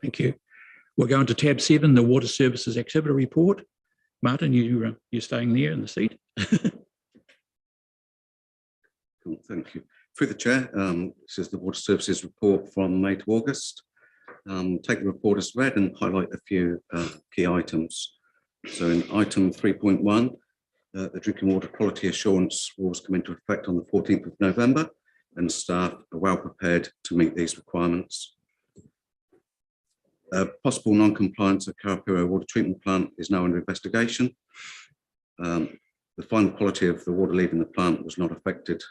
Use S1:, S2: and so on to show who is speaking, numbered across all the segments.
S1: Thank you. We're going to tab 7, the Water Services Activity Report. Martin, you're staying there in the seat.
S2: Cool, thank you. Through the chair, this is the Water Services Report from May to August. Take the report as read and highlight a few key items. So in item 3.1, the drinking water quality assurance rules come into effect on the 14th of November, and staff are well prepared to meet these requirements. Possible non-compliance of Karapiro water treatment plant is now under investigation. The final quality of the water leaving the plant was not affected.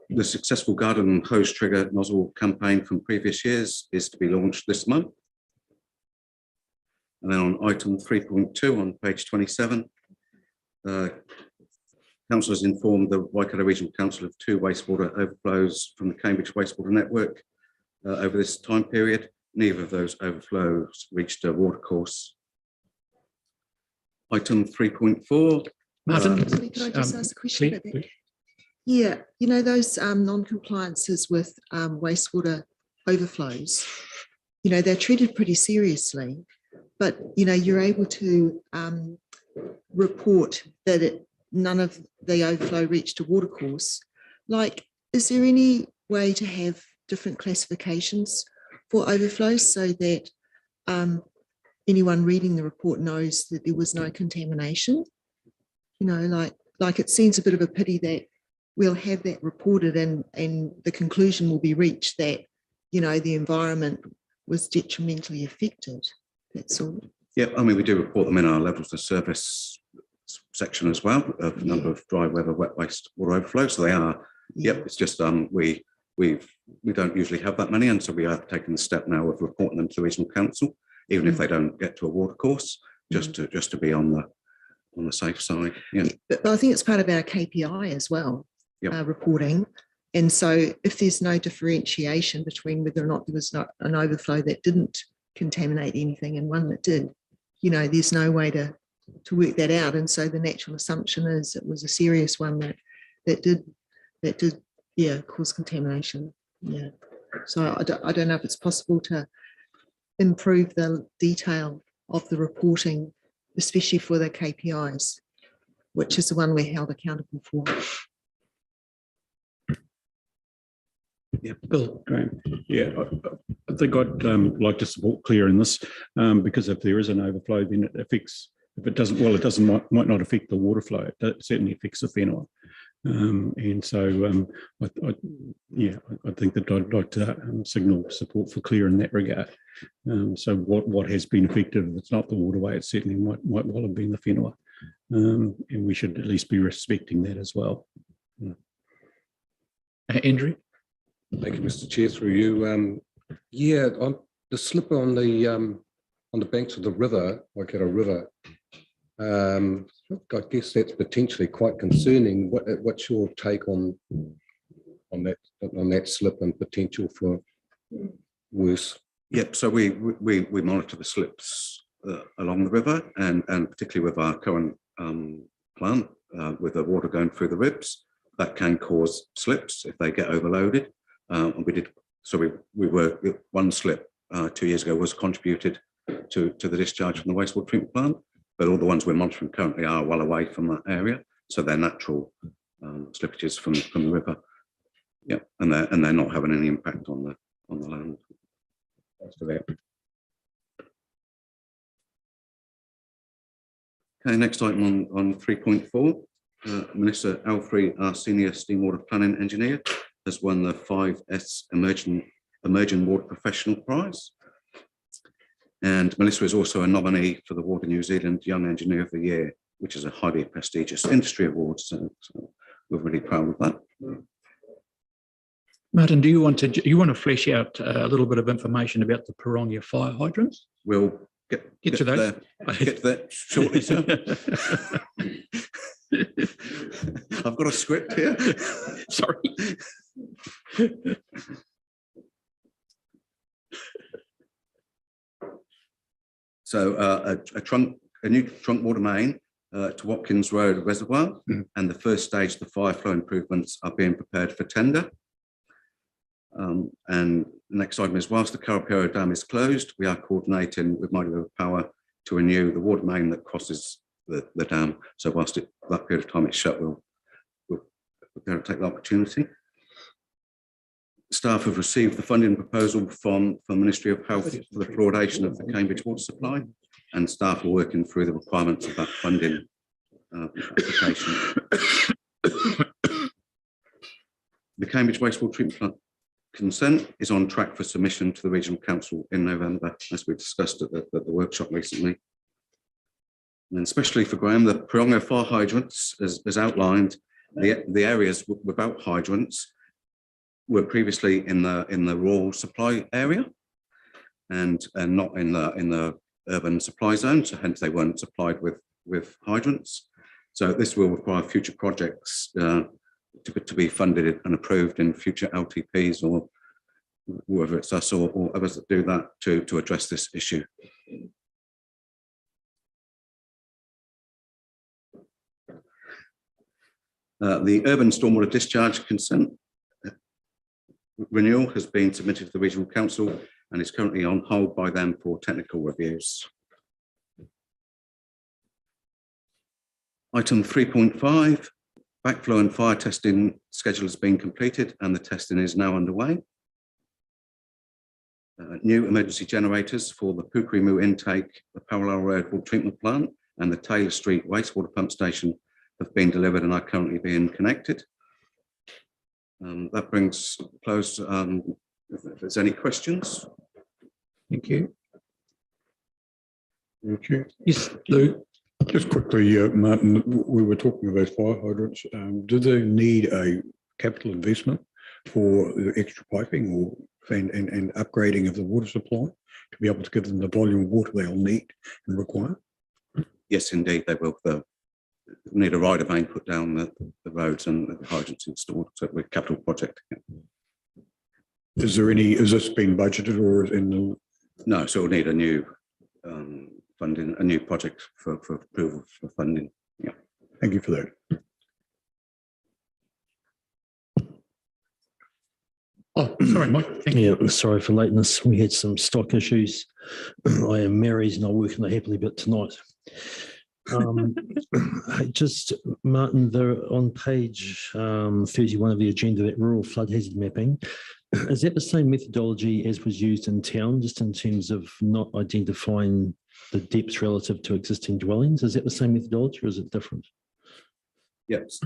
S2: The successful garden and hose trigger nozzle campaign from previous years is to be launched this month. And then on item 3.2 on page 27, Council has informed the Waikato Regional Council of 2 wastewater overflows from the Cambridge Wastewater Network over this time period. Neither of those overflows reached a watercourse. Item 3.4.
S1: Martin,
S3: Could I just ask a question about that?
S1: please.
S3: Yeah, you know, those non-compliances with wastewater overflows, you know, they're treated pretty seriously, but, you know, you're able to report that none of the overflow reached a watercourse. Like, is there any way to have different classifications for overflows so that anyone reading the report knows that there was no contamination? You know, like it seems a bit of a pity that we'll have that reported and the conclusion will be reached that, you know, the environment was detrimentally affected. That's all.
S2: Yeah, I mean, we do report them in our levels of service section as well, of the number of dry weather, wet waste water overflows. So they are, yep, it's just we don't usually have that many, and so we have taken the step now of reporting them to the regional council, even if they don't get to a watercourse, just to be on the safe side. Yeah,
S3: but I think it's part of our KPI as well. Yep. Reporting. And so if there's no differentiation between whether or not there was not an overflow that didn't contaminate anything and one that did, you know, there's no way to work that out. And so the natural assumption is it was a serious one that did cause contamination. Yeah. So I don't know if it's possible to improve the detail of the reporting, especially for the KPIs, which is the one we're held accountable for.
S1: Yeah, Bill.
S4: Graham. Yeah, I think I'd like to support Claire in this because if there is an overflow, then it affects. If it doesn't, well, it doesn't might not affect the water flow. It certainly affects the whenua. And so, I think that I'd like to signal support for Claire in that regard. So, what has been affected? If it's not the waterway, it certainly might well have been the whenua, and we should at least be respecting that as well.
S1: Andrew.
S5: Thank you, Mr. Chair. Through you, yeah, on the slip on the banks of the river, Waikato River. I guess that's potentially quite concerning. What's your take on that slip and potential for worse?
S2: Yep. So we monitor the slips along the river, and particularly with our current plant with the water going through the ribs, that can cause slips if they get overloaded. And we did. So we were one slip 2 years ago was contributed to the discharge from the wastewater treatment plant. But all the ones we're monitoring currently are well away from that area, so they're natural slippages from the river. Yeah, and they're not having any impact on the land. Thanks for that. Okay, next item on 3.4. Melissa Alfrey, our senior steam water planning engineer, has won the 5S Emerging Water Professional Prize. And Melissa is also a nominee for the Water New Zealand Young Engineer of the Year, which is a highly prestigious industry award. So we're really proud of that.
S1: Martin, do you want to flesh out a little bit of information about the Pirongia fire hydrants?
S2: We'll get to those. Get to that shortly, sir. I've got a script here.
S1: Sorry.
S2: So a new trunk water main to Watkins Road Reservoir, and the first stage of the fire flow improvements are being prepared for tender. And the next item is, whilst the Karapiro Dam is closed, we are coordinating with Mighty River Power to renew the water main that crosses the dam. So whilst that period of time it's shut, we'll take the opportunity. Staff have received the funding proposal from Ministry of Health for the fluoridation of the Cambridge water supply, and staff are working through the requirements of that funding application. The Cambridge wastewater treatment plant consent is on track for submission to the Regional Council in November, as we discussed at the workshop recently. And especially for Graham, the Prongo fire hydrants, as outlined, the areas without hydrants were previously in the rural supply area and not in the urban supply zone, so hence they weren't supplied with hydrants. So this will require future projects to be funded and approved in future LTPs, or whether it's us or others that do that to address this issue. The urban stormwater discharge consent renewal has been submitted to the Regional Council and is currently on hold by them for technical reviews. Item 3.5, backflow and fire testing schedule has been completed and the testing is now underway. New emergency generators for the Pukerimu intake, the Parallel Road water treatment plant and the Taylor Street wastewater pump station have been delivered and are currently being connected. That brings close. If there's any questions.
S1: Thank you.
S6: Okay.
S1: Yes, Lou.
S6: Just quickly, Martin, we were talking about fire hydrants. Do they need a capital investment for the extra piping or and upgrading of the water supply to be able to give them the volume of water they'll need and require?
S2: Yes, indeed, they will. They'll need a rider vane put down the roads and the hydrants installed. So we're a capital project.
S6: Is this been budgeted or is in the?
S2: No, so we'll need a new funding, a new project for approval for funding. Yeah.
S6: Thank you for that.
S1: Oh, sorry, Mike. Thank you.
S7: Yeah, sorry for lateness. We had some stock issues. I am married and I work in the Happily bit tonight. Just, Martin, there on page 31 of the agenda, that rural flood hazard mapping, is that the same methodology as was used in town, just in terms of not identifying the depths relative to existing dwellings? Is that the same methodology or is it different?
S2: Yes,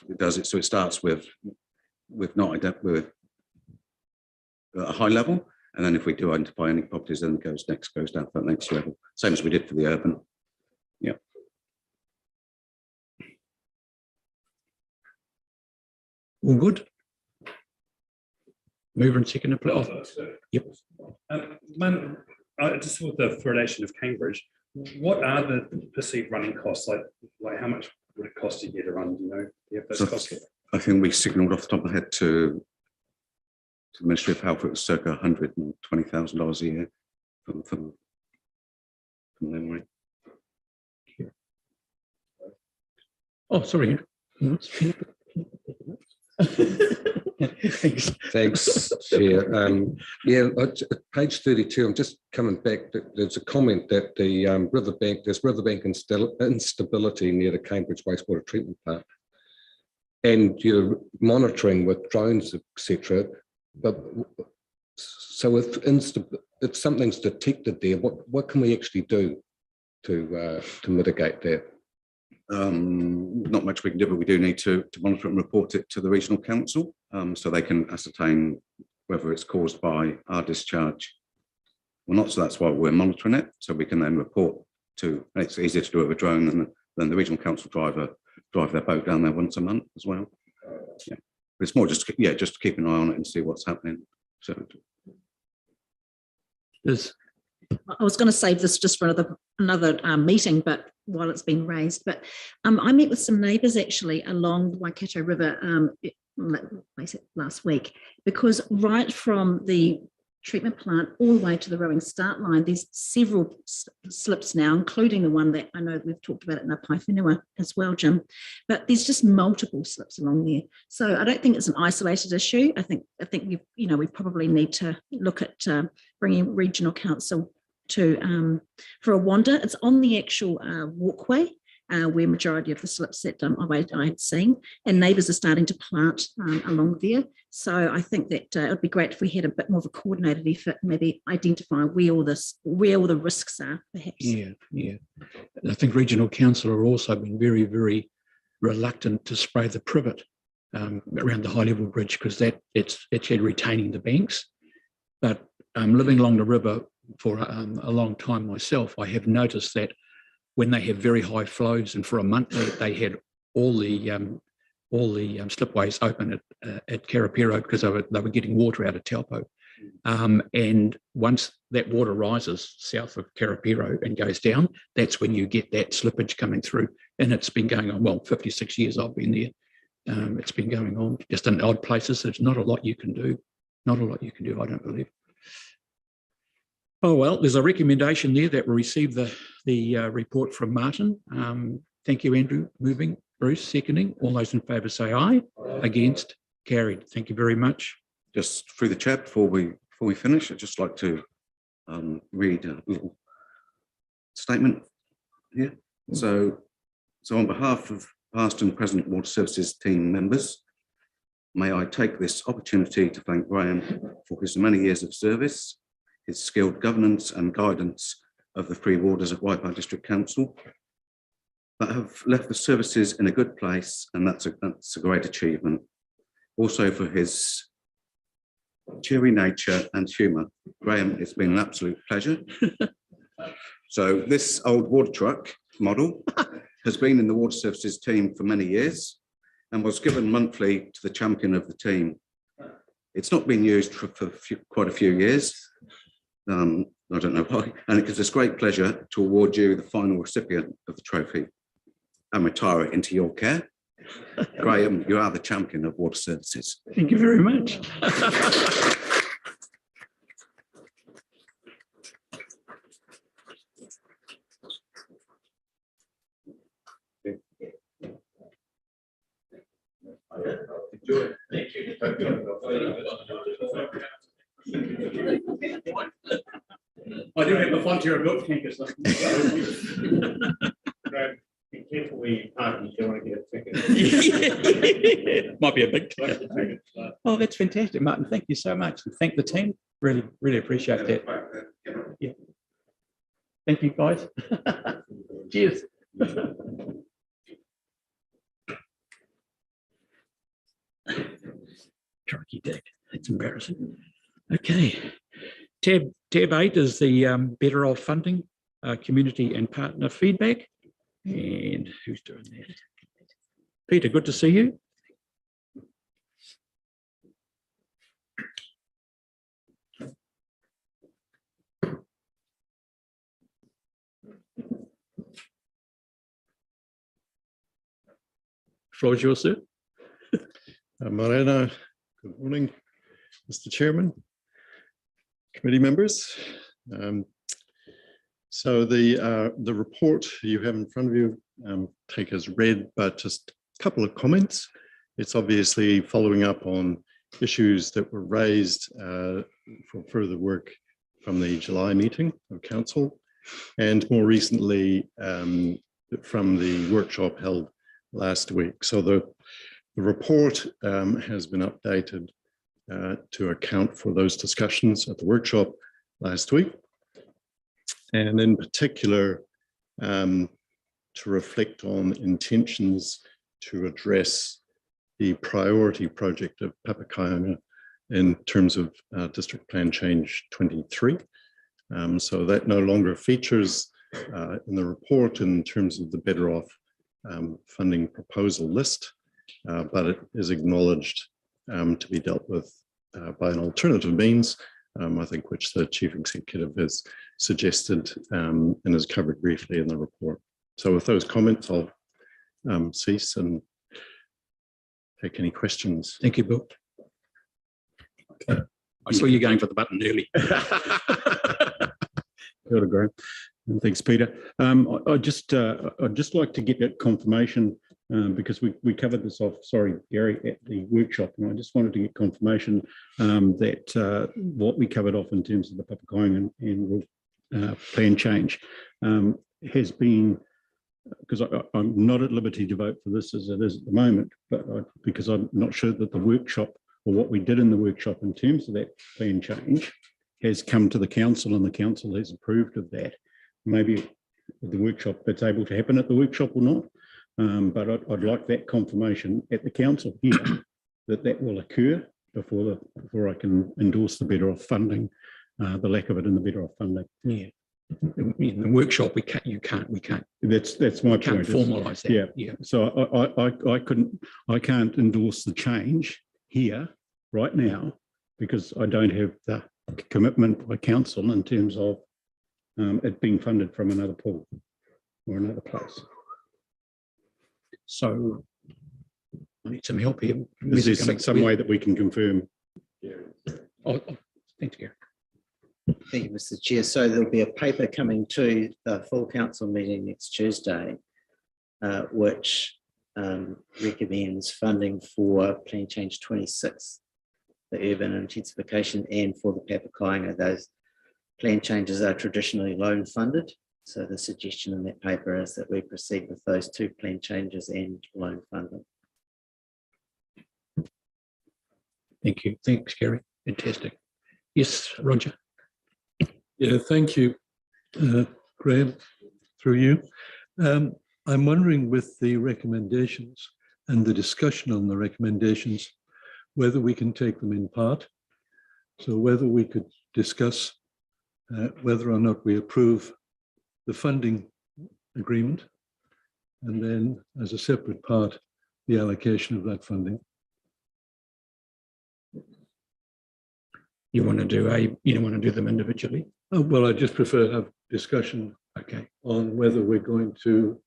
S2: it does it. So it starts with not with a high level, and then if we do identify any properties, then it goes down to that next level. Same as we did for the urban. Yeah.
S1: All good. Mover and seconder. Yep.
S8: Man, just with the fluoridation of Cambridge, what are the perceived running costs? Like how much would it cost to get a run? Do you know? Do you have those
S2: So
S8: costs?
S2: I think we signalled off the top of my head to the Ministry of Health, it was circa $120,000 a year from memory.
S1: Oh, sorry. Thanks.
S5: Thanks, Chair. Yeah, page 32, I'm just coming back. There's a comment that there's riverbank instability near the Cambridge wastewater treatment plant. And you're monitoring with drones, etc. But so if something's detected there, what can we actually do to mitigate that?
S2: Not much we can do, but we do need to monitor and report it to the Regional Council so they can ascertain whether it's caused by our discharge or not. So that's why we're monitoring it. So we can then report to, and it's easier to do it with a drone than the Regional Council drive their boat down there once a month as well. Yeah. But it's more just to keep an eye on it and see what's happening. So
S1: Yes.
S9: I was going to save this just for another meeting, but while it's been raised, but I met with some neighbours actually along the Waikato River last week, because right from the treatment plant all the way to the rowing start line. There's several slips now, including the one that I know we've talked about in Paewhenua as well, Jim. But there's just multiple slips along there. So I don't think it's an isolated issue. I think we probably need to look at bringing regional council to for a wander. It's on the actual walkway where majority of the slips that I had seen, and neighbours are starting to plant along there. So I think that it would be great if we had a bit more of a coordinated effort, maybe identify where all the risks are, perhaps.
S1: Yeah. I think regional council are also been very, very reluctant to spray the privet around the high level bridge because it's actually retaining the banks. But living along the river for a long time myself, I have noticed that when they have very high flows, and for a month they had all the slipways open at Karapiro because they were getting water out of Taupo. And once that water rises south of Karapiro and goes down, that's when you get that slippage coming through. And it's been going on, well, 56 years I've been there. It's been going on just in odd places. There's not a lot you can do. Not a lot you can do, I don't believe. Oh, well, there's a recommendation there that we receive the report from Martin. Thank you, Andrew. Moving. Bruce, seconding. All those in favour say aye. Against? Carried. Thank you very much.
S2: Just through the chair, before we finish, I'd just like to read a little statement here. So on behalf of past and present Water Services team members, may I take this opportunity to thank Graham for his many years of service, his skilled governance and guidance of the three warders of Waipawa District Council that have left the services in a good place, and that's a great achievement. Also for his cheery nature and humour. Graham, it's been an absolute pleasure. So this old water truck model has been in the Water Services team for many years and was given monthly to the champion of the team. It's not been used for quite a few years. I don't know why, and it gives us great pleasure to award you the final recipient of the trophy and retire it into your care. Graham, you are the champion of Water Services.
S1: Thank you very much.
S8: Thank you. I do have a volunteer milk tank or something. Be careful where you park, you don't want to get a ticket.
S1: Might be a big ticket. Oh, that's fantastic, Martin. Thank you so much. And thank the team. Really, really appreciate that. Yeah. Thank you, guys. Cheers. Crikey dick. That's embarrassing. Okay. Tab 8 is the Better Off funding, community and partner feedback. And who's doing that? Peter, good to see you. Floor is yours, sir.
S10: Morena, good morning, Mr. Chairman, committee members. So the report you have in front of you, take as read, but just a couple of comments. It's obviously following up on issues that were raised for further work from the July meeting of Council, and more recently from the workshop held last week. So the report has been updated to account for those discussions at the workshop last week, and in particular to reflect on intentions to address the priority project of Papakāinga in terms of District Plan Change 23. So that no longer features in the report in terms of the Better Off funding proposal list, but it is acknowledged to be dealt with by an alternative means, I think, which the Chief Executive has suggested and is covered briefly in the report. So with those comments, I'll cease and take any questions.
S1: Thank you, Bill. I saw you going for the button early.
S4: Kia ora, Graham. And thanks, Peter. I'd just like to get that confirmation because we covered this off, sorry, Gary, at the workshop, and I just wanted to get confirmation that what we covered off in terms of the Papakāinga and plan change has been, because I'm not at liberty to vote for this as it is at the moment, but because I'm not sure that the workshop or what we did in the workshop in terms of that plan change has come to the council and the council has approved of that. Maybe the workshop, that's able to happen at the workshop or not, but I'd like that confirmation at the council here that will occur before I can endorse the better off funding, the lack of it in the better off funding.
S1: Yeah. In the workshop, we can't.
S4: That's my
S1: Can't
S4: point.
S1: formalise that.
S4: Yeah.
S1: Yeah.
S4: So I can't endorse the change here right now because I don't have the commitment by council in terms of it being funded from another pool or another place.
S1: So I need some help here.
S4: Is there some way that we can confirm?
S1: Oh, thanks, Gary.
S11: Thank you, Mr. Chair. So there'll be a paper coming to the full council meeting next Tuesday, which recommends funding for Plan Change 26, the urban intensification, and for the Papakāinga. Those plan changes are traditionally loan funded. So the suggestion in that paper is that we proceed with those two plan changes and loan funding.
S1: Thank you. Thanks, Gary. Fantastic. Yes, Roger.
S12: Yeah, thank you, Graham, through you. I'm wondering with the recommendations and the discussion on the recommendations, whether we can take them in part. So whether we could discuss whether or not we approve the funding agreement, and then as a separate part, the allocation of that funding.
S1: You want to do them individually?
S12: Oh, well, I just prefer to have discussion on whether we're going to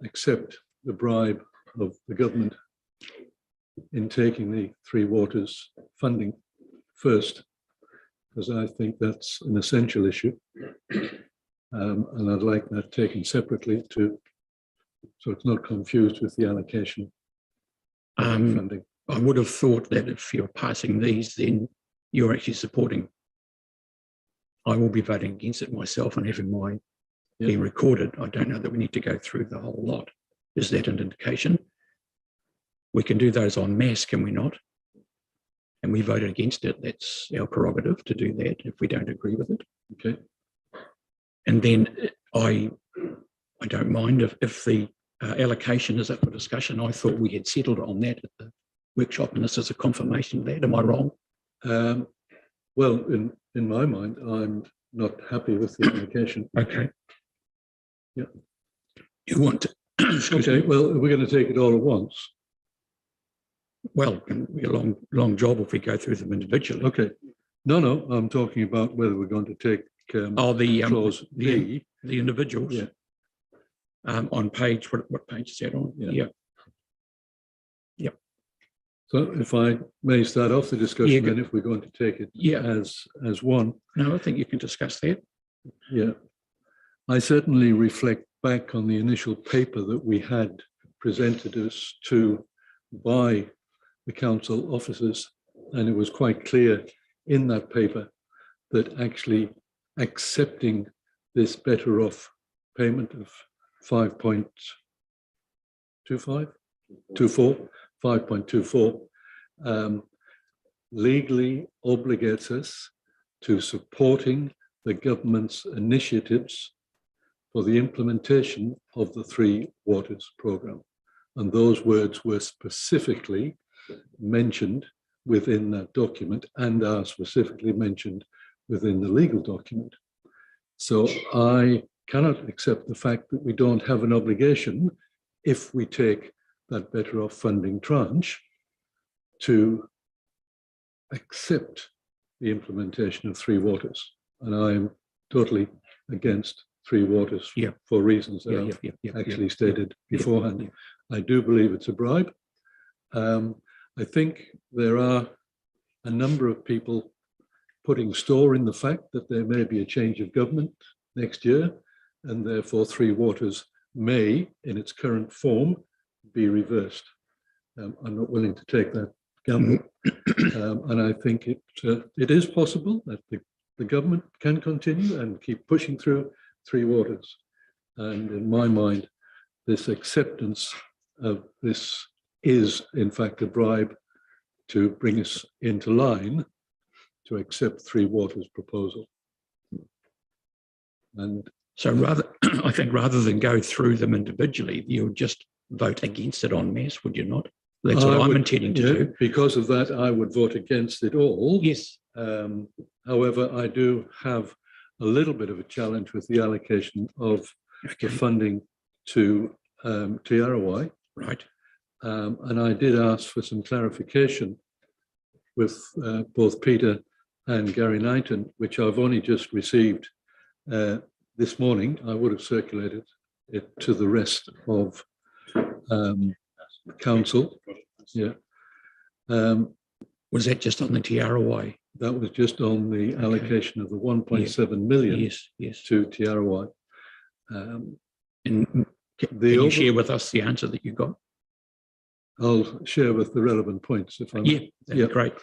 S12: accept the bribe of the government in taking the Three Waters funding first, because I think that's an essential issue. And I'd like that taken separately so it's not confused with the allocation of funding.
S1: I would have thought that if you're passing these, then you're actually supporting. I will be voting against it myself and having mine being recorded. I don't know that we need to go through the whole lot. Is that an indication? We can do those en masse, can we not? And we voted against it. That's our prerogative to do that if we don't agree with it.
S12: Okay.
S1: And then I don't mind if the allocation is up for discussion. I thought we had settled on that at the workshop, and this is a confirmation of that. Am I wrong?
S12: Well, in my mind, I'm not happy with the allocation.
S1: Okay.
S12: Yeah.
S1: You want to?
S12: Okay. Well, we're going to take it all at once.
S1: Well, it can be a long job if we go through them individually.
S12: Okay. No, I'm talking about whether we're going to take clause B.
S1: The individuals.
S12: Yeah.
S1: On page, what page is that on? Yeah.
S12: So if I may start off the discussion, then if we're going to take it as one.
S1: No, I think you can discuss that.
S12: Yeah. I certainly reflect back on the initial paper that we had presented us to by the council officers, and it was quite clear in that paper that actually accepting this better off payment of 5.24 legally obligates us to supporting the government's initiatives for the implementation of the Three Waters programme. And those words were specifically mentioned within that document and are specifically mentioned within the legal document. So I cannot accept the fact that we don't have an obligation, if we take that better off funding tranche, to accept the implementation of Three Waters. And I am totally against Three Waters for reasons that I've actually stated beforehand. I do believe it's a bribe. I think there are a number of people putting store in the fact that there may be a change of government next year, and therefore Three Waters may, in its current form, be reversed. I'm not willing to take that gamble. And I think it is possible that the government can continue and keep pushing through Three Waters. And in my mind, this acceptance of this is in fact a bribe to bring us into line to accept Three Waters' proposal. And
S1: So I think rather than go through them individually, you would just vote against it en masse, would you not? That's what I'm intending to do.
S12: Because of that, I would vote against it all.
S1: Yes.
S12: However, I do have a little bit of a challenge with the allocation of the funding to TRY.
S1: Right.
S12: And I did ask for some clarification with both Peter and Gary Knighton, which I've only just received this morning. I would have circulated it to the rest of council. Yeah.
S1: Was that just on the TRY?
S12: That was just on the allocation of the 1.7 million
S1: Yes.
S12: to TRY.
S1: And can you share with us the answer that you got?
S12: I'll share with the relevant points if I may.
S1: Yeah, that'd be great.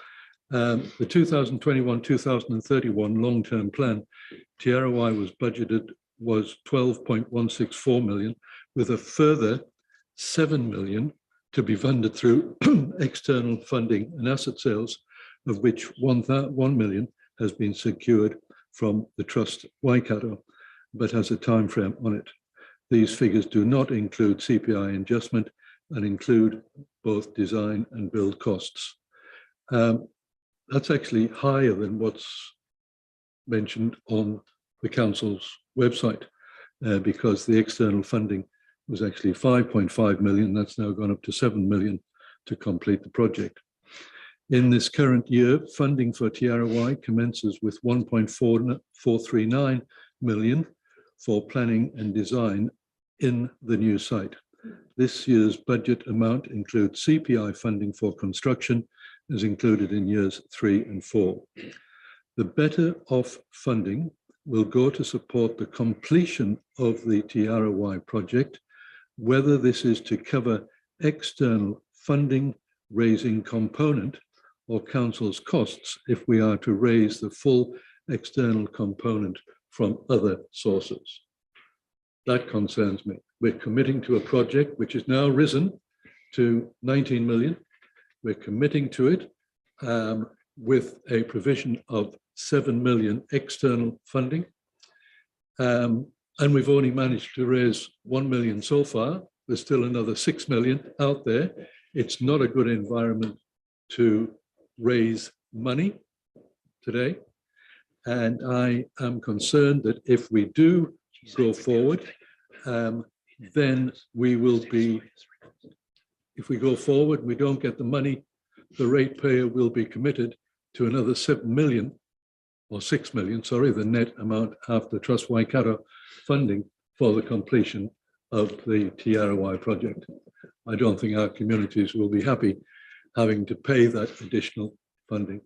S12: The 2021-2031 long-term plan, TRY was budgeted was 12.164 million, with a further 7 million to be funded through external funding and asset sales, of which 1 million has been secured from the Trust Waikato, but has a time frame on it. These figures do not include CPI adjustment and include both design and build costs. That's actually higher than what's mentioned on the council's website, because the external funding was actually 5.5 million. That's now gone up to 7 million to complete the project. In this current year, funding for TRY commences with 1.439 million for planning and design in the new site. This year's budget amount includes CPI funding for construction, as included in years 3 and 4. The better off funding will go to support the completion of the TRY project, whether this is to cover external funding raising component or council's costs if we are to raise the full external component from other sources. That concerns me. We're committing to a project which is now risen to 19 million. We're committing to it with a provision of 7 million external funding. And we've only managed to raise 1 million so far. There's still another 6 million out there. It's not a good environment to raise money today. And I am concerned that if we do go forward, then we will be, if we go forward, we don't get the money, the ratepayer will be committed to another 7 million or 6 million, sorry, the net amount after Trust Waikato funding for the completion of the TRY project. I don't think our communities will be happy having to pay that additional funding.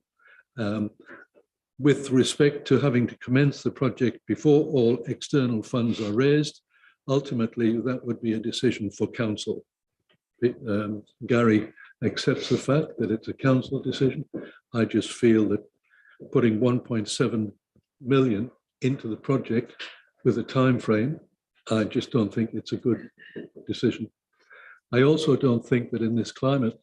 S12: With respect to having to commence the project before all external funds are raised, ultimately that would be a decision for council. Gary accepts the fact that it's a council decision. I just feel that putting 1.7 million into the project with a time frame, I just don't think it's a good decision. I also don't think that in this climate,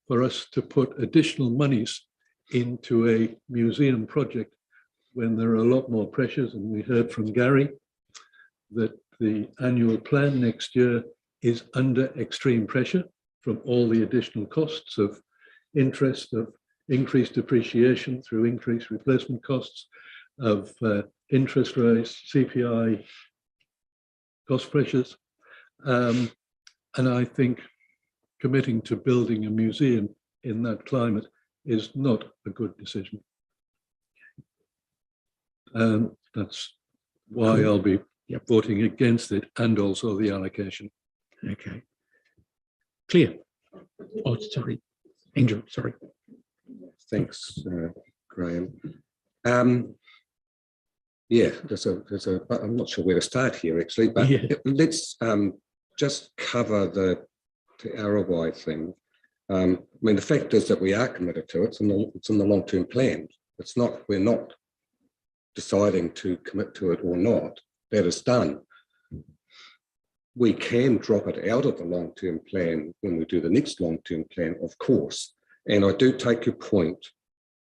S12: for us to put additional monies into a museum project when there are a lot more pressures, and we heard from Gary that the annual plan next year is under extreme pressure from all the additional costs of interest, of increased depreciation through increased replacement costs, of interest rates, CPI cost pressures. And I think committing to building a museum in that climate is not a good decision. And that's why I'll be voting against it, and also the allocation.
S1: Okay. Clear. Oh, sorry. Andrew, sorry.
S5: Thanks, Graham. Yeah, I'm not sure where to start here actually, but let's just cover the ROI thing. I mean, the fact is that we are committed to it. It's in the long-term plan. We're not deciding to commit to it or not. That is done. We can drop it out of the long-term plan when we do the next long-term plan, of course. And I do take your point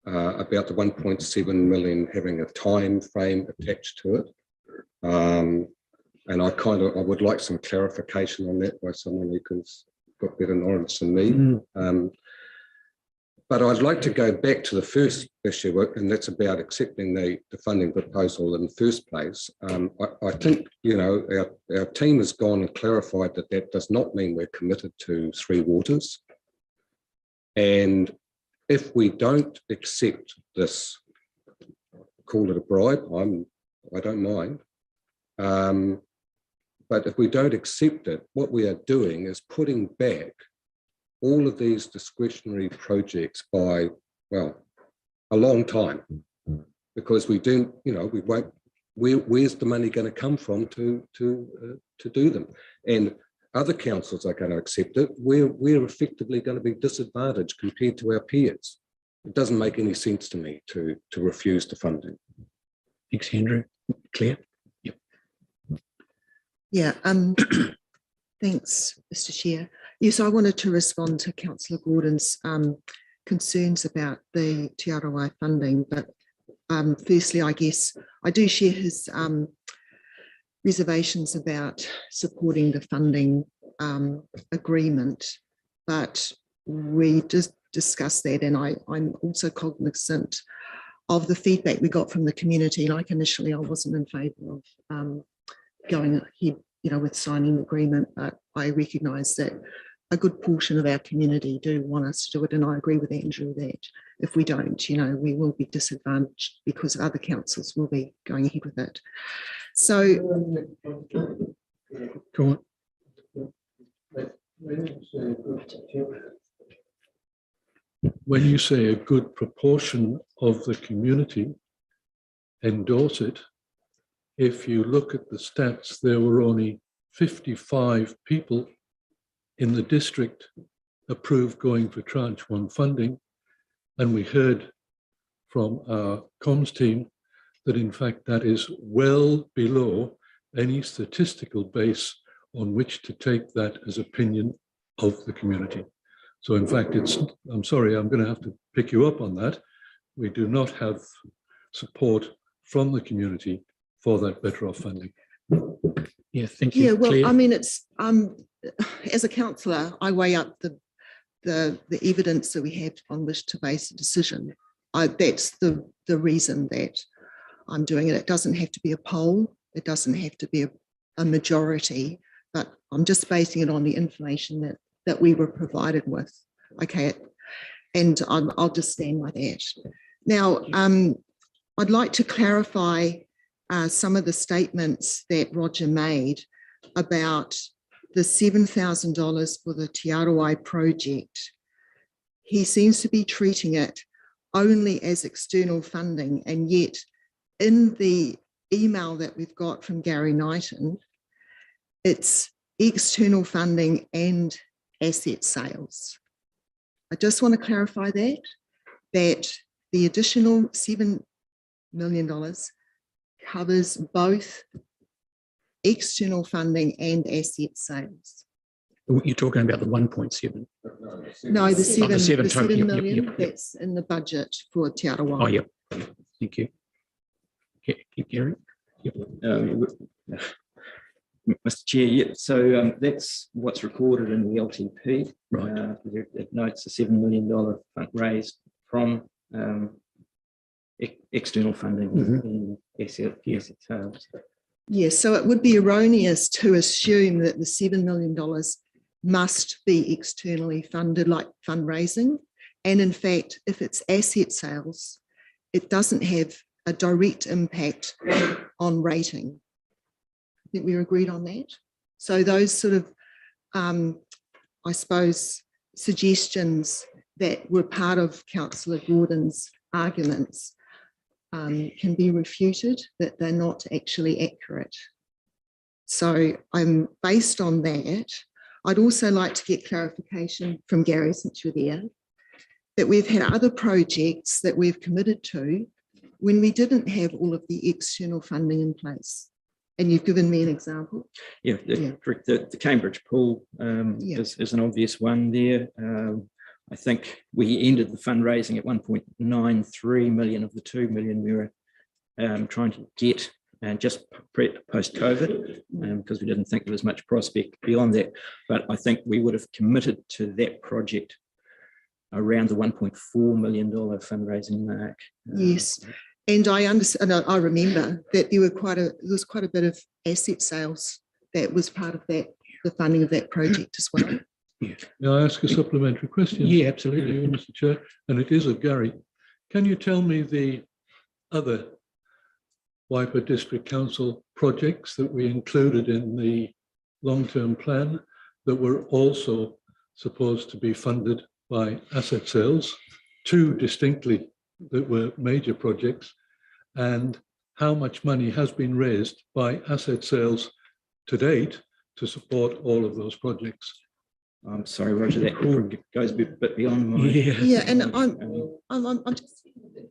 S5: about the 1.7 million having a time frame attached to it. And I would like some clarification on that by someone who's got better knowledge than me. But I'd like to go back to the first issue, and that's about accepting the funding proposal in the first place. I think, you know, our team has gone and clarified that that does not mean we're committed to Three Waters. And if we don't accept this, call it a bribe, I don't mind. But if we don't accept it, what we are doing is putting back all of these discretionary projects by, well, a long time, because we do, you know, we won't, where's the money going to come from to do them? And other councils are going to accept it. We're effectively going to be disadvantaged compared to our peers. It doesn't make any sense to me to refuse the funding.
S1: Thanks, Andrew. Claire? Yep.
S3: Yeah, thanks, Mr. Chair. Yes, I wanted to respond to Councillor Gordon's concerns about the Te Aroha funding, but firstly, I guess I do share his reservations about supporting the funding agreement, but we just discussed that, and I'm also cognizant of the feedback we got from the community. Like initially, I wasn't in favour of going ahead, you know, with signing the agreement, but I recognise that a good portion of our community do want us to do it, and I agree with Andrew that if we don't, you know, we will be disadvantaged because other councils will be going ahead with it. So,
S1: go on.
S12: When you say a good proportion of the community endorse it, if you look at the stats, there were only 55 people in the district approved going for tranche 1 funding. And we heard from our comms team that in fact that is well below any statistical base on which to take that as opinion of the community. So in fact, I'm sorry, I'm going to have to pick you up on that. We do not have support from the community for that better off funding.
S1: Yeah, thank you.
S3: yeah, well,
S1: Claire?
S3: I mean, it's as a councillor, I weigh up the evidence that we have on which to base a decision. That's the reason that I'm doing it. It doesn't have to be a poll. It doesn't have to be a majority, but I'm just basing it on the information that we were provided with. Okay, and I'll just stand by that. Now, I'd like to clarify some of the statements that Roger made about the $7,000 for the Te Aroha project. He seems to be treating it only as external funding, and yet in the email that we've got from Gary Knighton, it's external funding and asset sales. I just want to clarify that the additional $7 million covers both external funding and asset sales.
S1: You're talking about the 1.7.
S3: No, the
S1: Oh, the 7 total.
S3: $7
S1: Yep,
S3: million
S1: yep.
S3: that's in the budget for Te Aroha.
S1: Oh, yep. Thank you. Gary? Yep.
S13: Mr. Chair, yeah, so that's what's recorded in the LTP.
S1: Right.
S13: It notes a $7 million fund raised from external funding in asset sales.
S3: Yes, so it would be erroneous to assume that the $7 million must be externally funded, like fundraising. And in fact, if it's asset sales, it doesn't have a direct impact on rating. I think we're agreed on that. So those sort of, I suppose, suggestions that were part of Councillor Gordon's arguments can be refuted, that they're not actually accurate. So I'm based on that. I'd also like to get clarification from Gary, since you're there, that we've had other projects that we've committed to when we didn't have all of the external funding in place. And you've given me an example.
S13: Yeah, the Cambridge pool is an obvious one there. I think we ended the fundraising at 1.93 million of the 2 million we were trying to get just post-COVID, because we didn't think there was much prospect beyond that. But I think we would have committed to that project around the $1.4 million fundraising mark.
S3: Yes, and I understand. I remember that there was quite a bit of asset sales that was part of that, the funding of that project as well.
S12: May I ask a supplementary question?
S1: Yeah, absolutely,
S12: Mr. Chair, and it is of Gary. Can you tell me the other Waipa District Council projects that we included in the long-term plan that were also supposed to be funded by asset sales, two distinctly that were major projects, and how much money has been raised by asset sales to date to support all of those projects?
S13: I'm sorry, Roger, that goes a bit beyond my...
S3: Yeah, and I'm just thinking that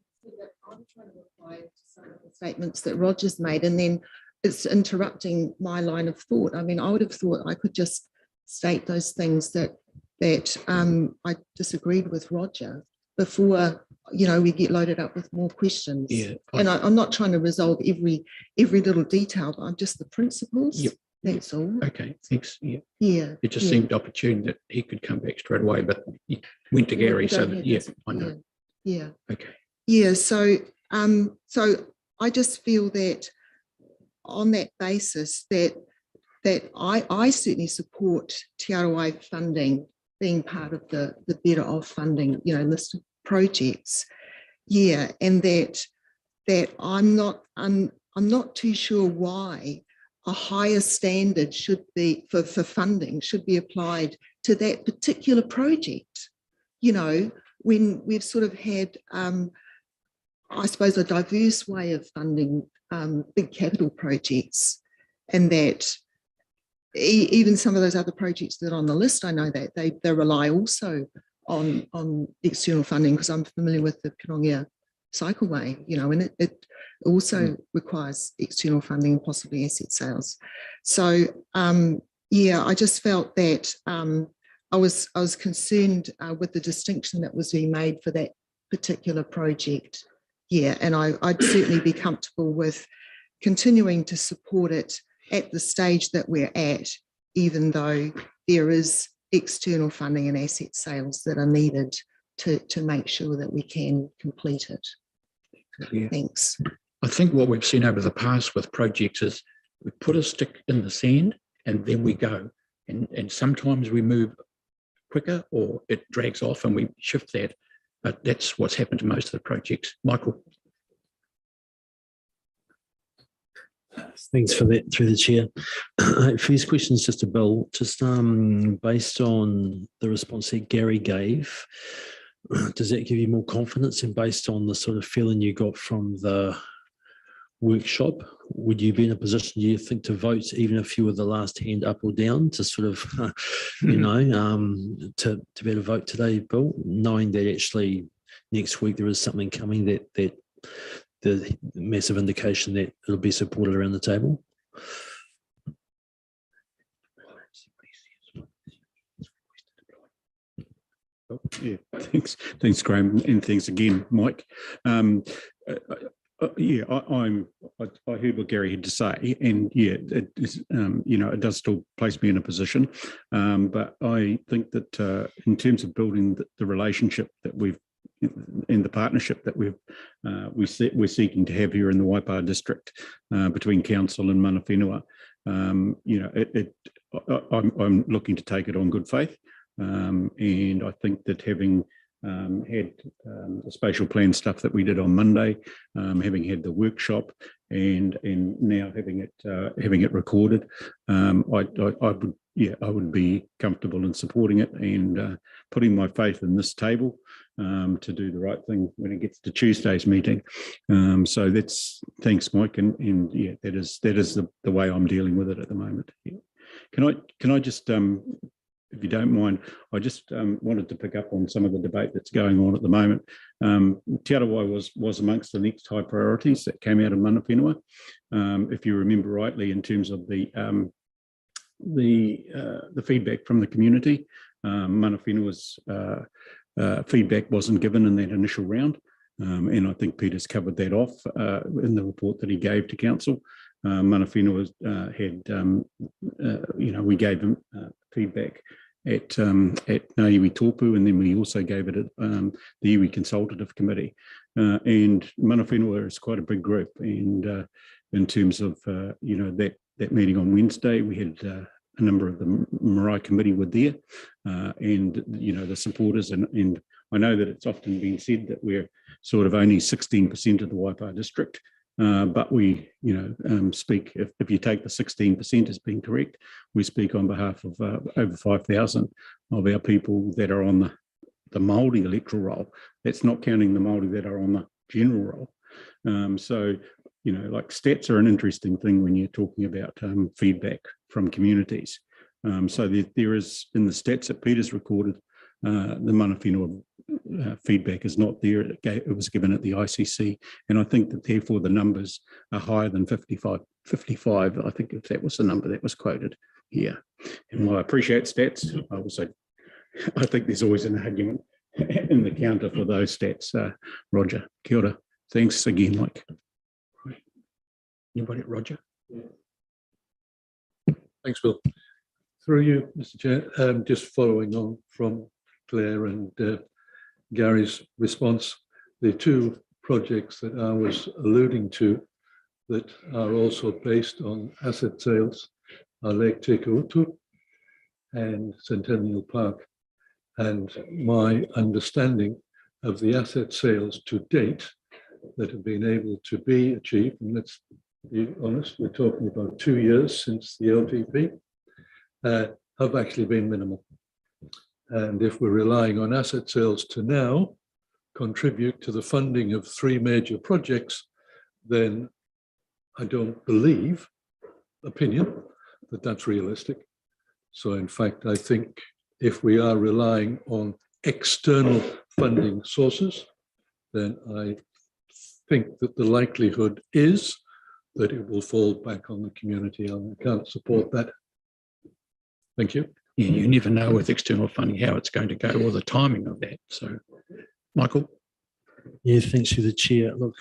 S3: I'm trying to reply to some of the statements that Roger's made, and then it's interrupting my line of thought. I mean, I would have thought I could just state those things that I disagreed with Roger before, you know, we get loaded up with more questions.
S1: Yeah,
S3: and I'm not trying to resolve every little detail, but I'm just the principles.
S1: Yep.
S3: That's all.
S1: Okay, thanks. Yeah.
S3: Yeah.
S1: It just seemed opportune that he could come back straight away, but he went to Gary, so that, yeah, I know.
S3: Yeah.
S1: Okay.
S3: Yeah. So I just feel that on that basis that I certainly support Te Arawai funding being part of the Better Off funding, you know, list of projects. Yeah, and that I'm not too sure why a higher standard should be for funding should be applied to that particular project. You know, when we've sort of had, I suppose, a diverse way of funding big capital projects, and that even some of those other projects that are on the list, I know that they rely also on external funding, because I'm familiar with the Karongia Cycleway, you know, and it also requires external funding and possibly asset sales. So yeah, I just felt that I was concerned with the distinction that was being made for that particular project. Yeah, and I'd certainly be comfortable with continuing to support it at the stage that we're at, even though there is external funding and asset sales that are needed to make sure that we can complete it.
S1: Yeah.
S3: Thanks.
S1: I think what we've seen over the past with projects is we put a stick in the sand and then we go. And sometimes we move quicker or it drags off and we shift that. But that's what's happened to most of the projects. Michael.
S7: Thanks for that, through the chair. First question is just to Bill, just based on the response that Gary gave, does that give you more confidence? And based on the sort of feeling you got from the workshop, would you be in a position, do you think, to vote even if you were the last hand up or down, to sort of, you know, to be able to vote today, Bill, knowing that actually next week there is something coming that the massive indication that it'll be supported around the table?
S4: Yeah, thanks, Graham, and thanks again, Mike. Yeah, I heard what Gary had to say, and yeah, it is, you know, it does still place me in a position, but I think that in terms of building the relationship that we've in the partnership that we're seeking to have here in the Waipa district between council and mana whenua, you know, I'm looking to take it on good faith, and I think that having had the spatial plan stuff that we did on Monday, having had the workshop, and now having it recorded, I would be comfortable in supporting it and putting my faith in this table to do the right thing when it gets to Tuesday's meeting. So thanks, Mike, and yeah, that is the way I'm dealing with it at the moment. Yeah. Can I just, if you don't mind, I just wanted to pick up on some of the debate that's going on at the moment. Te Arawai was amongst the next high priorities that came out of Mana Whenua. If you remember rightly, in terms of the feedback from the community, Mana Whenua's feedback wasn't given in that initial round. And I think Peter's covered that off in the report that he gave to council. Mana Whenua had, we gave him feedback at Ngāiwi Tōpū, and then we also gave it at the Iwi Consultative Committee. And Mana Whenua is quite a big group, and in terms of that meeting on Wednesday, we had a number of the Marae Committee were there, and the supporters, and I know that it's often been said that we're sort of only 16% of the Waipa district. But we, speak, if you take the 16% as being correct, we speak on behalf of over 5,000 of our people that are on the Māori electoral roll. That's not counting the Māori that are on the general roll. So, like stats are an interesting thing when you're talking about feedback from communities. So there is, in the stats that Peter's recorded, the Mana Whenua feedback is not there. It was given at the ICC, and I think that therefore the numbers are higher than 55. I think if that was the number that was quoted here. And while I appreciate stats, I think there's always an argument in the counter for those stats. Roger, kia ora. Thanks again, Mike. Anybody, Roger?
S12: Thanks, Bill. Through you, Mr. Chair, just following on from Claire and Gary's response, the two projects that I was alluding to that are also based on asset sales are Lake Te Kuutu and Centennial Park. And my understanding of the asset sales to date that have been able to be achieved, and let's be honest, we're talking about 2 years since the LTP, have actually been minimal. And if we're relying on asset sales to now contribute to the funding of 3 major projects, then I don't believe, opinion, that that's realistic. So in fact, I think if we are relying on external funding sources, then I think that the likelihood is that it will fall back on the community, and I can't support that. Thank you.
S1: Yeah, you never know with external funding how it's going to go or the timing of that. So, Michael?
S7: Yeah, thanks to the chair. Look,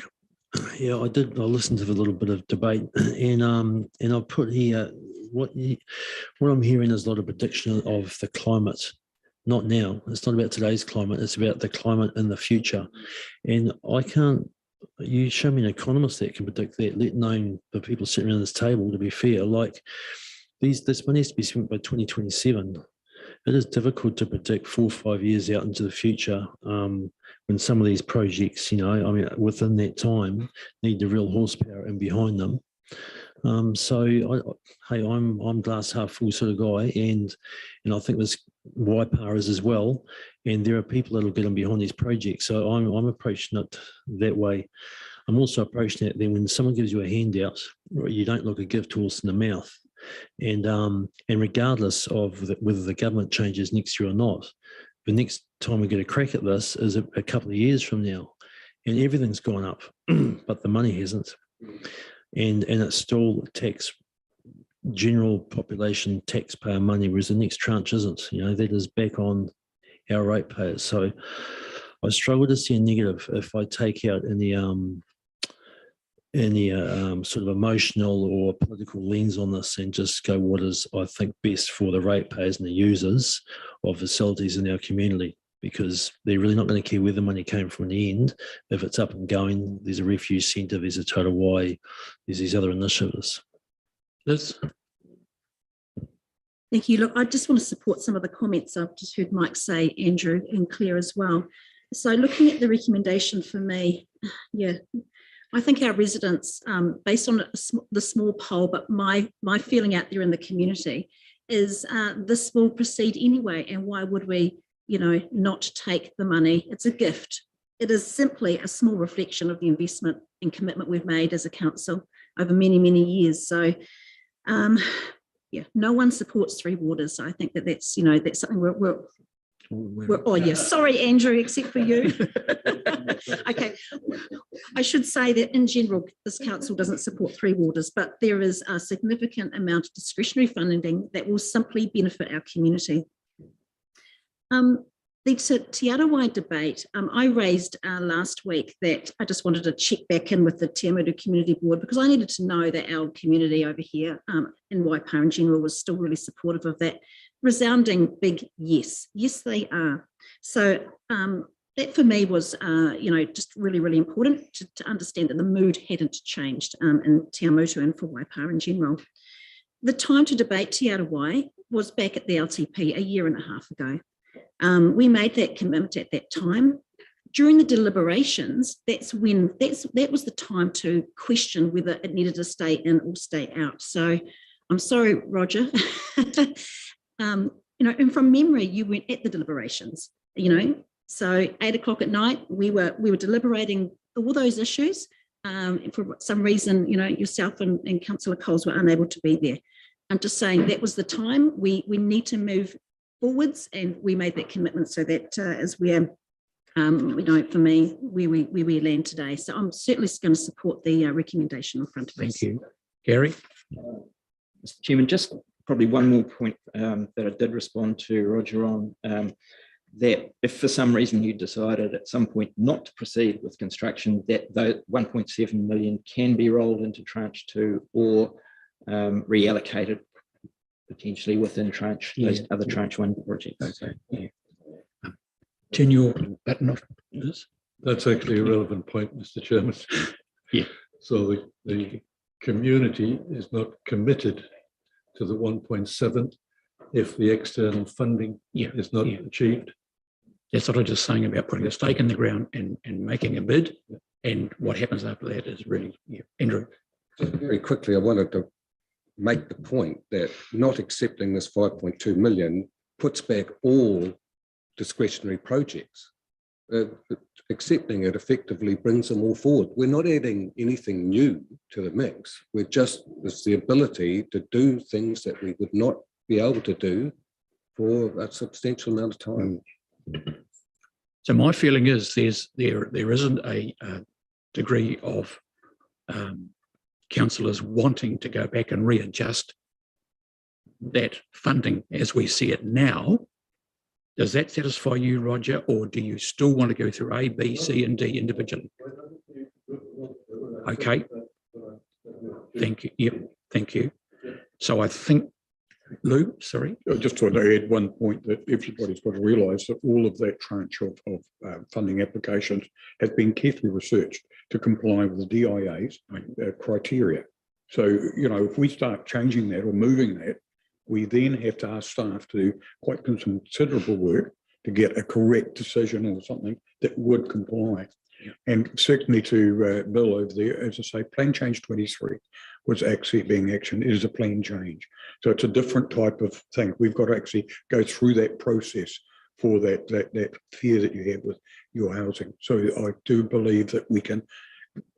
S7: yeah, I listened to a little bit of debate, and I put here what I'm hearing is a lot of prediction of the climate. Not now. It's not about today's climate. It's about the climate in the future. And I can't. You show me an economist that can predict that, let alone the people sitting around this table. To be fair, like this money has to be spent by 2027. It is difficult to predict 4 or 5 years out into the future when some of these projects, within that time, need the real horsepower in behind them. I'm glass half full sort of guy, and I think this Waipa is as well. And there are people that will get in behind these projects. So I'm approaching it that way. I'm also approaching it then when someone gives you a handout, you don't look a gift horse in the mouth. And regardless of whether the government changes next year or not, the next time we get a crack at this is a couple of years from now, and everything's gone up, but the money hasn't. And it's still general population taxpayer money, whereas the next tranche isn't. That is back on our ratepayers. So I struggle to see a negative if I take out any sort of emotional or political lens on this and just go what is, I think, best for the ratepayers and the users of facilities in our community, because they're really not going to care where the money came from in the end. If it's up and going, there's a refuge centre, there's a Tara Wai, there's these other initiatives.
S1: Liz?
S9: Thank you. Look, I just want to support some of the comments I've just heard Mike say, Andrew, and Claire as well. So looking at the recommendation for me, yeah, I think our residents, based on the small poll, but my feeling out there in the community is this will proceed anyway. And why would we not take the money. It's a gift. It is simply a small reflection of the investment and commitment we've made as a council over many, many years. So, no one supports Three Waters. So I think that's something we're oh yeah, sorry, Andrew, except for you. Okay, I should say that in general, this council doesn't support Three Waters, but there is a significant amount of discretionary funding that will simply benefit our community. The Te Arawai debate, I raised last week that I just wanted to check back in with the Te Amutu Community Board because I needed to know that our community over here in Waipa in general was still really supportive of that. Resounding big yes. Yes, they are. So that for me was, just really, really important to understand that the mood hadn't changed in Te Amutu and for Waipa in general. The time to debate Te Arawai was back at the LTP a year and a half ago. We made that commitment at that time. During the deliberations, that was the time to question whether it needed to stay in or stay out. So I'm sorry, Roger. And from memory, you weren't at the deliberations, So 8 o'clock at night, we were deliberating all those issues. For some reason, yourself and Councillor Coles were unable to be there. I'm just saying that was the time. We need to move forwards, and we made that commitment. So that is where, for me, where we land today. So I'm certainly going to support the recommendation in front of us.
S1: Thank you, Gary.
S13: Mr. Chairman, just probably one more point that I did respond to Roger on, that if for some reason you decided at some point not to proceed with construction, that the 1.7 million can be rolled into tranche 2 or reallocated potentially within those other tranche 1 projects. So, yeah.
S1: Turn your button off, Liz.
S12: That's actually a relevant point, Mr. Chairman.
S1: Yeah.
S12: So the community is not committed to the 1.7 if the external funding is not achieved.
S1: That's what I was just saying about putting a stake in the ground and making a bid. And what happens after that is really, Andrew.
S5: Just very quickly, I wanted to make the point that not accepting this 5.2 million puts back all discretionary projects. Accepting it effectively brings them all forward. We're not adding anything new to the mix. It's the ability to do things that we would not be able to do for a substantial amount of time.
S1: So my feeling is there isn't a degree of councillors wanting to go back and readjust that funding as we see it now. Does that satisfy you, Roger, or do you still want to go through A, B, C, and D individually? Okay. Thank you. Yep. Thank you. So I think, Lou, sorry.
S6: I just want to add one point that everybody's got to realise that all of that tranche of funding applications has been carefully researched to comply with the DIA's criteria. So, if we start changing that or moving that, we then have to ask staff to do quite considerable work to get a correct decision or something that would comply. Yeah. And certainly to Bill over there, as I say, Plan Change 23 was actually being actioned. It is a plan change. So it's a different type of thing. We've got to actually go through that process for that fear that you have with your housing. So I do believe that we can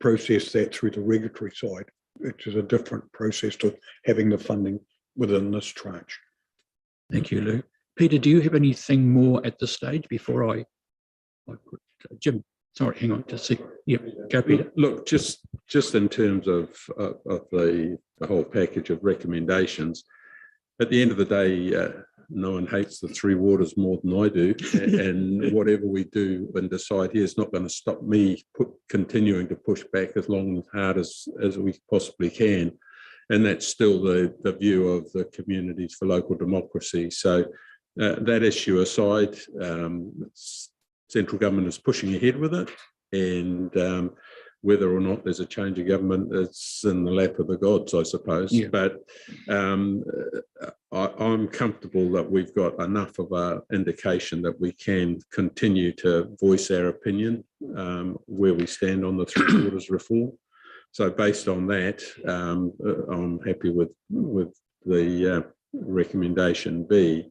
S6: process that through the regulatory side, which is a different process to having the funding within this tranche.
S1: Thank you, Lou. Peter, do you have anything more at this stage before I put Jim? Sorry, hang on, just see. Yep, go Peter.
S10: Look, just in terms of the whole package of recommendations, at the end of the day, no one hates the Three Waters more than I do, and whatever we do and decide here is not going to stop me continuing to push back as long and hard as we possibly can. And that's still the view of the Communities for Local Democracy. So that issue aside, central government is pushing ahead with it, and whether or not there's a change of government, it's in the lap of the gods, I suppose. Yeah. But I'm comfortable that we've got enough of an indication that we can continue to voice our opinion where we stand on the Three Waters reform. So based on that, I'm happy with the recommendation B.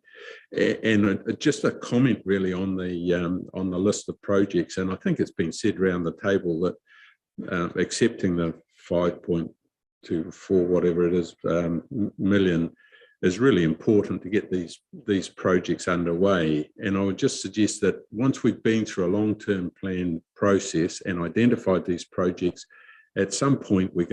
S14: And just a comment really on the list of projects, and I think it's been said around the table that accepting the 5.24 whatever it is million is really important to get these projects underway. And I would just suggest that once we've been through a long-term plan process and identified these projects, at some point you've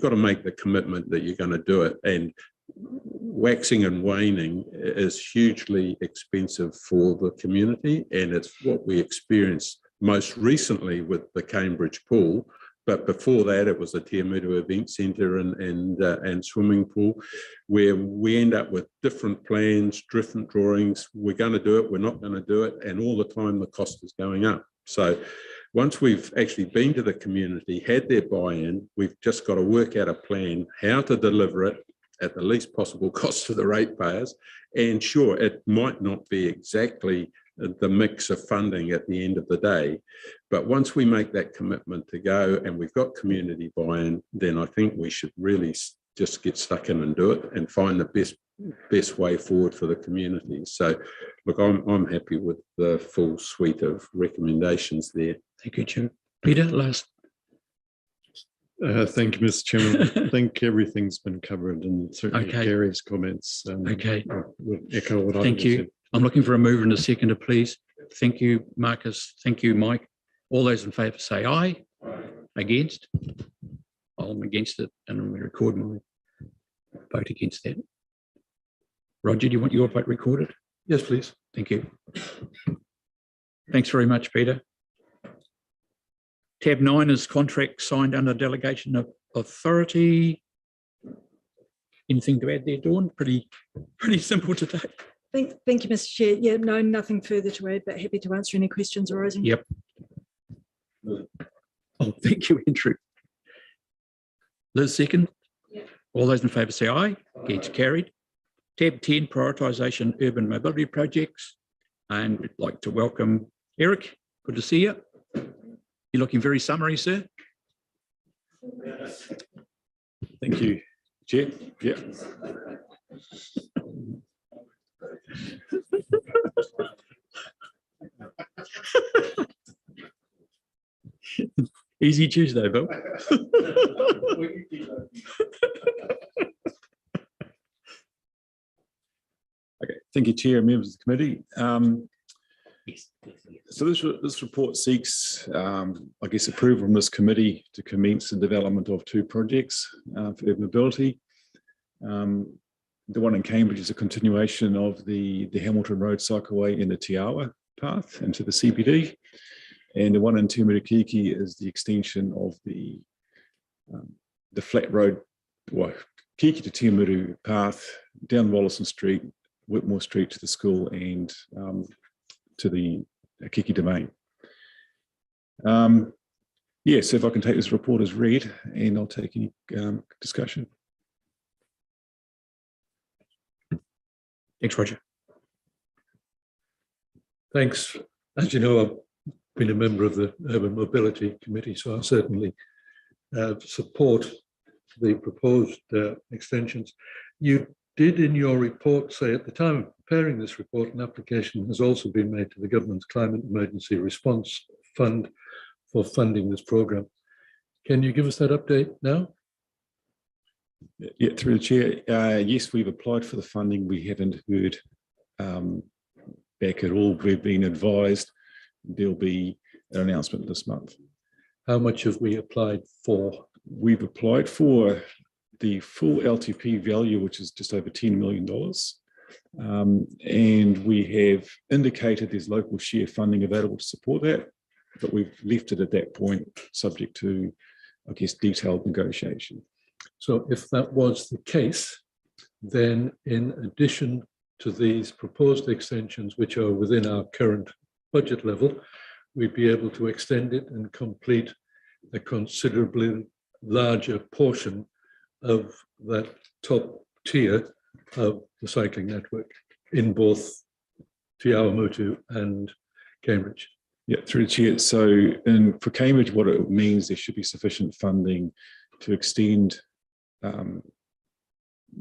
S14: got to make the commitment that you're going to do it. And waxing and waning is hugely expensive for the community, and it's what we experienced most recently with the Cambridge pool. But before that, it was the Tiamutu Event Centre and swimming pool, where we end up with different plans, different drawings. We're going to do it, we're not going to do it, and all the time the cost is going up. So once we've actually been to the community, had their buy-in, we've just got to work out a plan how to deliver it at the least possible cost to the ratepayers. And sure, it might not be exactly the mix of funding at the end of the day, but once we make that commitment to go and we've got community buy-in, then I think we should really just get stuck in and do it and find the best way forward for the community. So look, I'm happy with the full suite of recommendations there.
S1: Thank you, Jim. Peter, last.
S10: Thank you, Mr. Chairman. I think everything's been covered, and certainly Gary's comments.
S1: Okay.
S10: Would echo what
S1: Thank you. I'm looking for a mover and a seconder, please. Thank you, Marcus. Thank you, Mike. All those in favour say aye. Against? I'm against it, and I'm going to record my vote against that. Roger, do you want your vote recorded?
S12: Yes, please.
S1: Thank you. Thanks very much, Peter. Tab 9 is contract signed under delegation of authority. Anything to add there, Dawn? Pretty simple today.
S15: Thank you, Mr. Chair. Yeah, no, nothing further to add, but happy to answer any questions arising.
S1: Yep. Oh, thank you, Andrew. Liz, second. Yep. All those in favour say aye. Against, carried. Tab 10, prioritisation urban mobility projects. And we'd like to welcome Eric. Good to see you. You're looking very summery, sir.
S4: Thank you, Chair. Yeah.
S1: Easy Tuesday, Bill.
S4: Okay, thank you, Chair and members of the committee. So this report seeks, I guess, approval from this committee to commence the development of 2 projects for urban mobility. The one in Cambridge is a continuation of the Hamilton Road Cycleway in the Te Awa path into the CBD. And the one in Te Murakiki is the extension of the flat road, well, Kiki to Te Muru path, down Wallison Street, Whitmore Street to the school and to the Kiki domain. Yeah, so if I can take this report as read, and I'll take any discussion.
S1: Thanks, Roger.
S12: Thanks. As you know, I've been a member of the Urban Mobility Committee, so I certainly support the proposed extensions. You did in your report say at the time of preparing this report, an application has also been made to the government's Climate Emergency Response Fund for funding this programme. Can you give us that update now?
S4: Yeah, through the chair, yes, we've applied for the funding. We haven't heard back at all. We've been advised there'll be an announcement this month.
S12: How much have we applied for?
S4: We've applied for the full LTP value, which is just over $10 million. And we have indicated there's local share funding available to support that, but we've left it at that point, subject to, I guess, detailed negotiation.
S12: So if that was the case, then in addition to these proposed extensions, which are within our current budget level, we'd be able to extend it and complete a considerably larger portion of that top tier of the cycling network in both Te Awamutu and Cambridge.
S4: Yeah, through the chair. So for Cambridge, what it means, there should be sufficient funding to extend the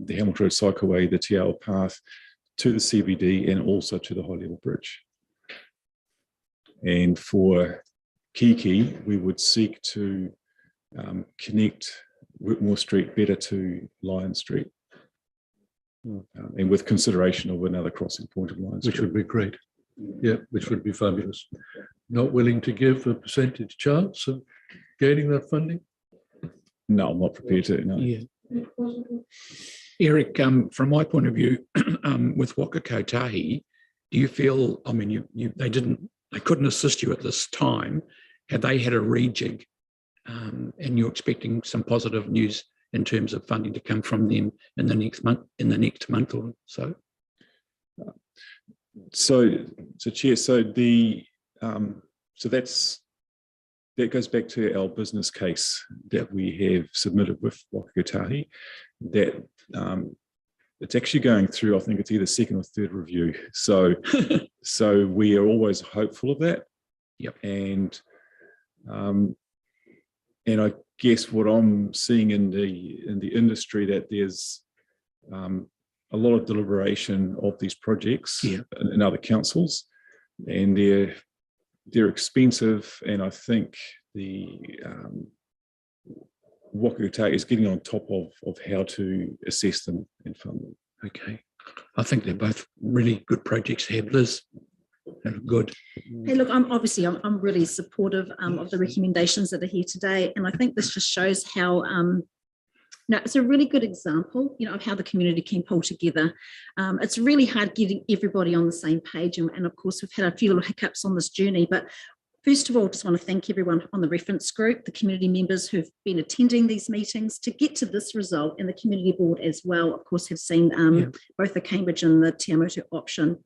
S4: Hamilton Road Cycleway, the Te Awa path, to the CBD and also to the high level bridge. And for Kiki, we would seek to connect Whitmore Street better to Lion Street, and with consideration of another crossing point of Lion Street.
S12: Which would be great. Yeah, which would be fabulous. Not willing to give a percentage chance of gaining that funding?
S4: No, I'm not prepared to. No.
S1: Yeah. Eric, from my point of view, with Waka Kotahi, do you feel? I mean, they couldn't assist you at this time. Had they had a rejig, and you're expecting some positive news in terms of funding to come from them in the next month or so?
S4: So Chair, that goes back to our business case that we have submitted with Waka Kotahi, that it's actually going through, I think it's either second or third review. So so we are always hopeful of that.
S1: Yep.
S4: And I guess what I'm seeing in the industry, that there's a lot of deliberation of these projects in other councils, and they're expensive, and I think the Waka Kotahi is getting on top of how to assess them and fund them.
S1: Okay, I think they're both really good projects to have, Liz. They're good.
S9: Hey, look, I'm really supportive of the recommendations that are here today, and I think this just shows how it's a really good example, of how the community can pull together. It's really hard getting everybody on the same page, and of course we've had a few little hiccups on this journey. But first of all, just want to thank everyone on the reference group, the community members who've been attending these meetings to get to this result, and the community board as well, of course, have seen both the Cambridge and the Te Amotu option.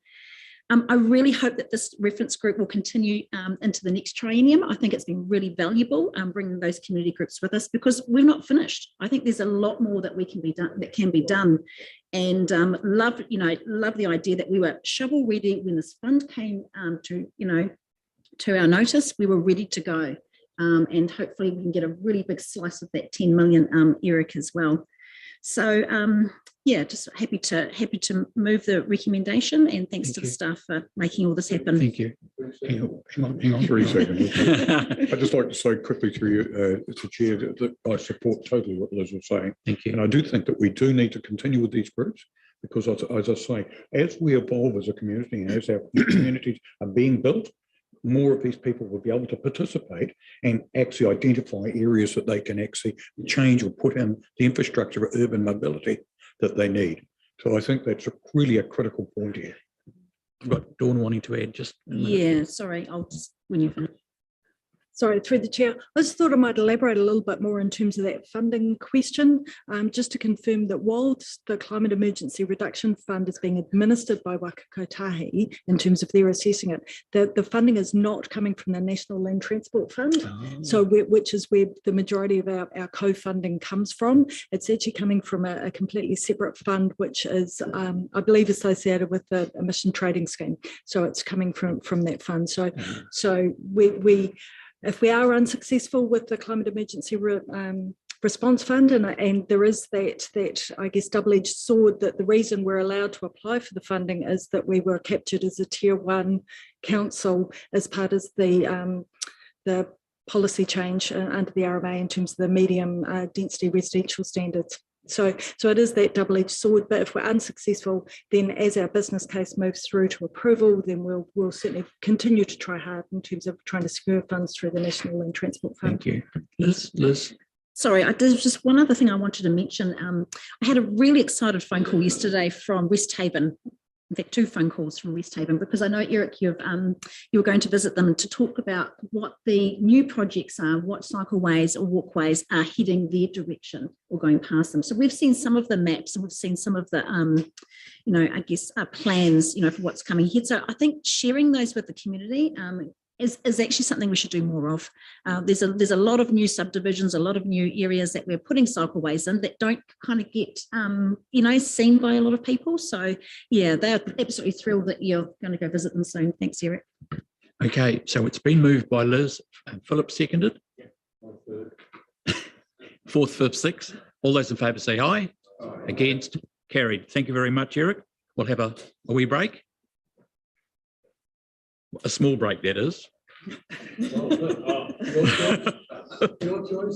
S9: I really hope that this reference group will continue into the next triennium. I think it's been really valuable bringing those community groups with us, because we're not finished. I think there's a lot more that can be done, and love the idea that we were shovel ready when this fund came to our notice. We were ready to go, and hopefully we can get a really big slice of that 10 million, Eric, as well. So just happy to move the recommendation, and thanks to the staff for making all this happen.
S1: Thank you. Hang on.
S6: 3 seconds. I'd just like to say quickly through you, Mr. Chair, that I support totally what Liz was saying.
S1: Thank you.
S6: And I do think that we do need to continue with these groups, because as I say, as we evolve as a community and as our communities are being built, more of these people will be able to participate and actually identify areas that they can actually change or put in the infrastructure of urban mobility that they need. So I think that's really a critical point here.
S1: I've got Dawn wanting to add just a minute.
S9: Yeah, sorry, I'll just, when you finish.
S15: Sorry, through the chair, I just thought I might elaborate a little bit more in terms of that funding question, just to confirm that whilst the Climate Emergency Reduction Fund is being administered by Waka Kotahi in terms of their assessing it, the funding is not coming from the National Land Transport Fund, which is where the majority of our co-funding comes from. It's actually coming from a completely separate fund, which is, I believe, associated with the emission trading scheme. So it's coming from that fund. So if we are unsuccessful with the Climate Emergency Response Fund, and there is that I guess double-edged sword, that the reason we're allowed to apply for the funding is that we were captured as a Tier 1 council as part of the policy change under the RMA in terms of the medium density residential standards. So it is that double-edged sword, but if we're unsuccessful, then as our business case moves through to approval, then we'll certainly continue to try hard in terms of trying to secure funds through the National Land Transport Fund.
S1: Thank you. Liz?
S9: Sorry, there's just one other thing I wanted to mention. I had a really excited phone call yesterday from West Haven. In fact, 2 phone calls from West Haven, because I know, Eric, you were going to visit them to talk about what the new projects are, what cycleways or walkways are heading their direction or going past them. So we've seen some of the maps, and we've seen some of the, plans, for what's coming ahead. So I think sharing those with the community is actually something we should do more of. There's a lot of new subdivisions, a lot of new areas that we're putting cycleways in that don't kind of get, seen by a lot of people. So yeah, they're absolutely thrilled that you're going to go visit them soon. Thanks, Eric.
S1: Okay, so it's been moved by Liz and Philip seconded. 4th, 5th, 6th. All those in favour say aye. Against? Carried. Thank you very much, Eric. we'll have a wee break. A small break, that is.
S12: Your choice.